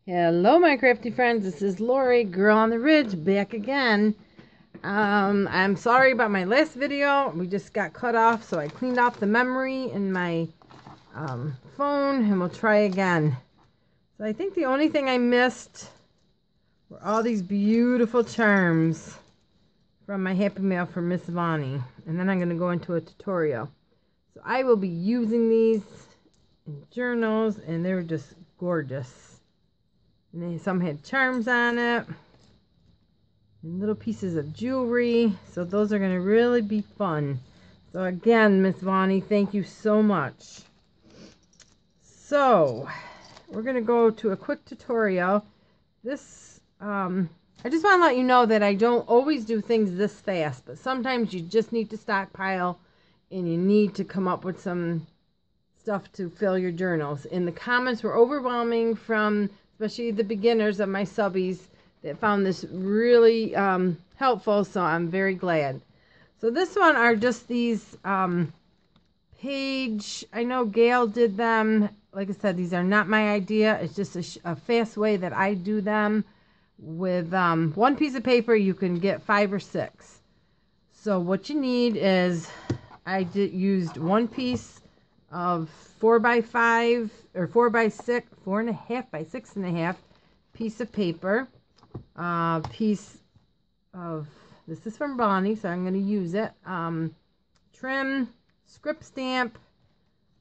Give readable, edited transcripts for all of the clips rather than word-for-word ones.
Hello, my crafty friends. This is Laurie, Girl on the Ridge, back again. I'm sorry about my last video. We just got cut off, so I cleaned off the memory in my phone, and we'll try again. So I think the only thing I missed were all these beautiful charms from my Happy Mail for Miss Vonnie. And then I'm going to go into a tutorial. So I will be using these in journals, and they're just gorgeous. And then some had charms on it. And little pieces of jewelry. So those are going to really be fun. So again, Miss Vonnie, thank you so much. So, we're going to go to a quick tutorial. This, I just want to let you know that I don't always do things this fast. But sometimes you just need to stockpile. And you need to come up with some stuff to fill your journals. And the comments were overwhelming from especially the beginners of my subbies that found this really helpful, so I'm very glad. So this one are just these page, I know Gail did them. Like I said, these are not my idea. It's just a fast way that I do them. With one piece of paper, you can get 5 or 6. So what you need is, used one piece of 4x5 or 4x6, 4.5 by 6.5 piece of paper. Piece of, this is from Bonnie, so I'm going to use it. Trim, script stamp,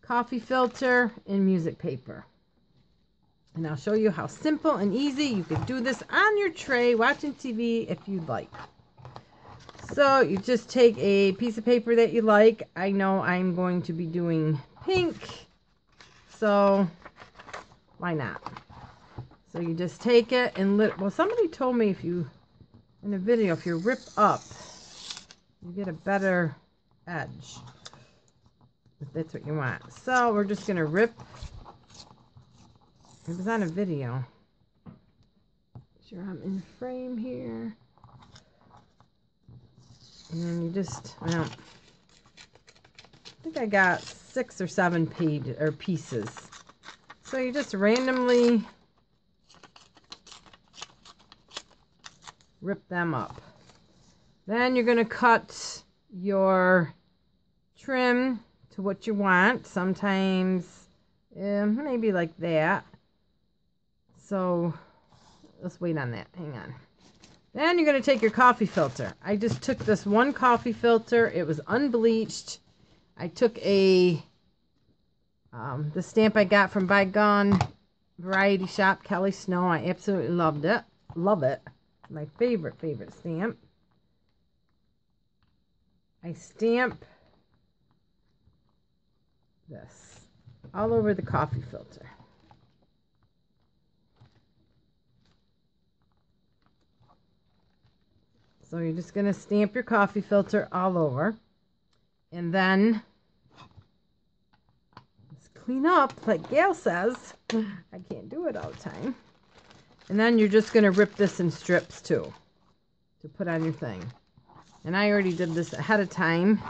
coffee filter, and music paper. And I'll show you how simple and easy you can do this on your tray watching TV if you'd like. So you just take a piece of paper that you like. I know I'm going to be doing pink, so why not? So you just take it and well, somebody told me in a video, if you rip up, you get a better edge, if that's what you want. So we're just gonna rip. It was on a video. Make sure I'm in frame here. And then you just, well, I think I got 6 or 7 pieces. So you just randomly rip them up. Then you're going to cut your trim to what you want. Sometimes maybe like that. So let's wait on that. Hang on. Then you're going to take your coffee filter. I just took this one coffee filter. It was unbleached. I took the stamp I got from Bygone Variety Shop, Kelly Snow. I absolutely loved it. Love it. My favorite stamp. I stamp this all over the coffee filter. So you're just going to stamp your coffee filter all over. And then let's clean up, like Gail says. I can't do it all the time. And then you're just going to rip this in strips too, to put on your thing. And I already did this ahead of time.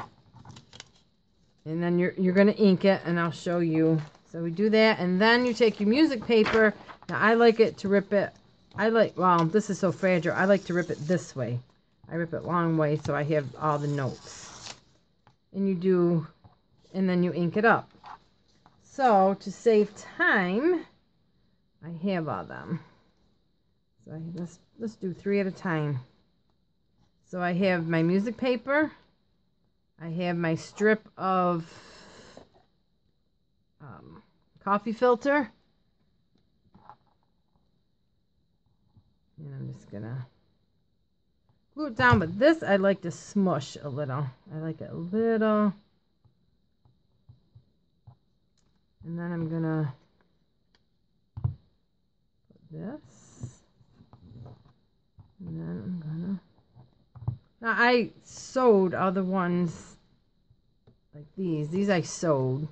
And then you're going to ink it, and I'll show you. So we do that, and then you take your music paper. Now I like it to rip it. Well, this is so fragile. I like to rip it this way. I rip it long way so I have all the notes. And then you ink it up. So to save time, I have all them. So let's do 3 at a time. So I have my music paper. I have my strip of coffee filter. And I'm just gonna glue it down, but this I like to smush a little. I like it a little. And then I'm gonna put this. And then I'm gonna. Now I sewed other ones like these. These I sewed,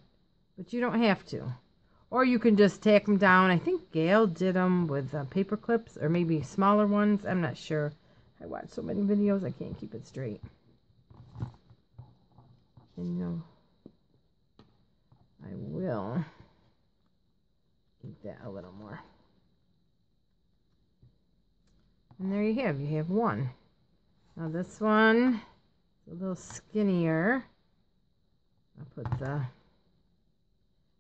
but you don't have to. Or you can just tack them down. I think Gail did them with paper clips, or maybe smaller ones. I'm not sure. I watch so many videos, I can't keep it straight. And I will ink that a little more. And there you have one. Now this one is a little skinnier. I'll put the,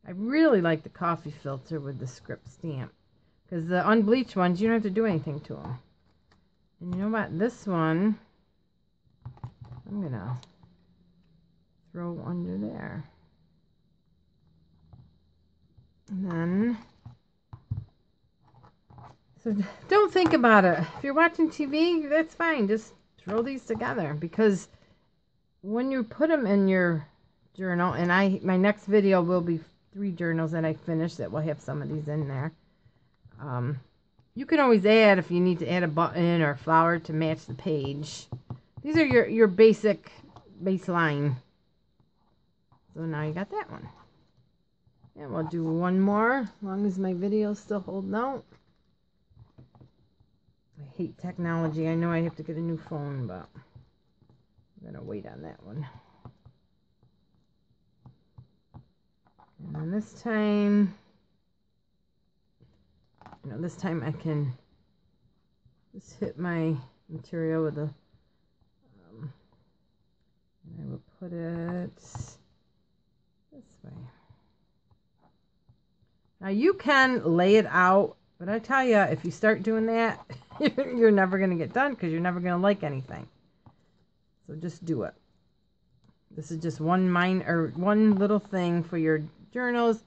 I really like the coffee filter with the script stamp, because the unbleached ones, you don't have to do anything to them. And you know what? This one, I'm going to throw under there. And then, so don't think about it. If you're watching TV, that's fine. Just throw these together, because when you put them in your journal, and my next video will be 3 journals that I finished that will have some of these in there. You can always add, if you need to add a button or a flower to match the page. These are your basic baseline. So now you got that one. And we'll do one more, as long as my video's still holding out. I hate technology. I know I have to get a new phone, but I'm going to wait on that one. And then this time, this time I can just hit my material with a, and I will put it this way. Now you can lay it out, but I tell you, if you start doing that, you're never going to get done, because you're never going to like anything. So just do it. This is just one little thing for your journals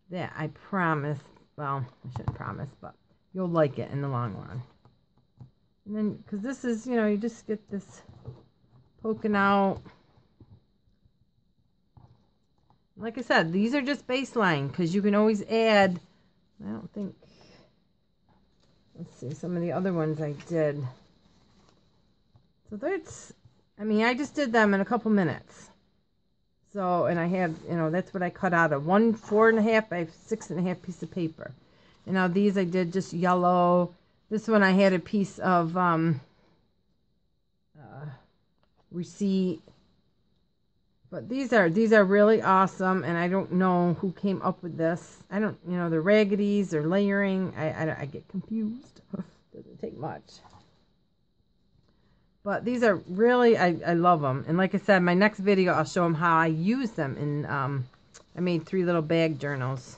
that I promise, well, I shouldn't promise, but you'll like it in the long run. And then, because this is, you just get this poking out. Like I said, these are just baseline, because you can always add, I don't think, let's see, some of the other ones I did. So that's, I just did them in a couple minutes. So, and I have, that's what I cut out of 1 4.5 by 6.5 piece of paper. And now these I did just yellow. This one I had a piece of receipt. But these are really awesome, and I don't know who came up with this. I don't, the raggedies or layering. I get confused. Doesn't take much. But these are really, I love them. And like I said, my next video, I'll show them how I use them. And I made 3 little bag journals.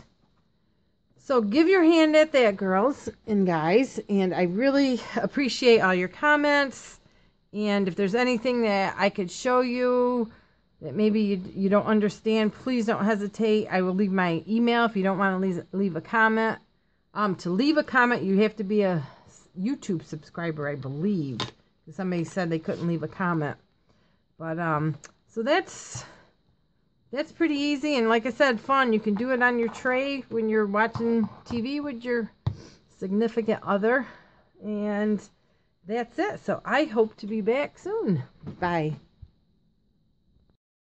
So give your hand at that, girls and guys. And I really appreciate all your comments. And if there's anything that I could show you that maybe you don't understand, please don't hesitate. I will leave my email if you don't want to leave a comment. To leave a comment, you have to be a YouTube subscriber, I believe. Somebody said they couldn't leave a comment. But so that's pretty easy, and like I said, fun. You can do it on your tray when you're watching TV with your significant other. And that's it. So I hope to be back soon. Bye.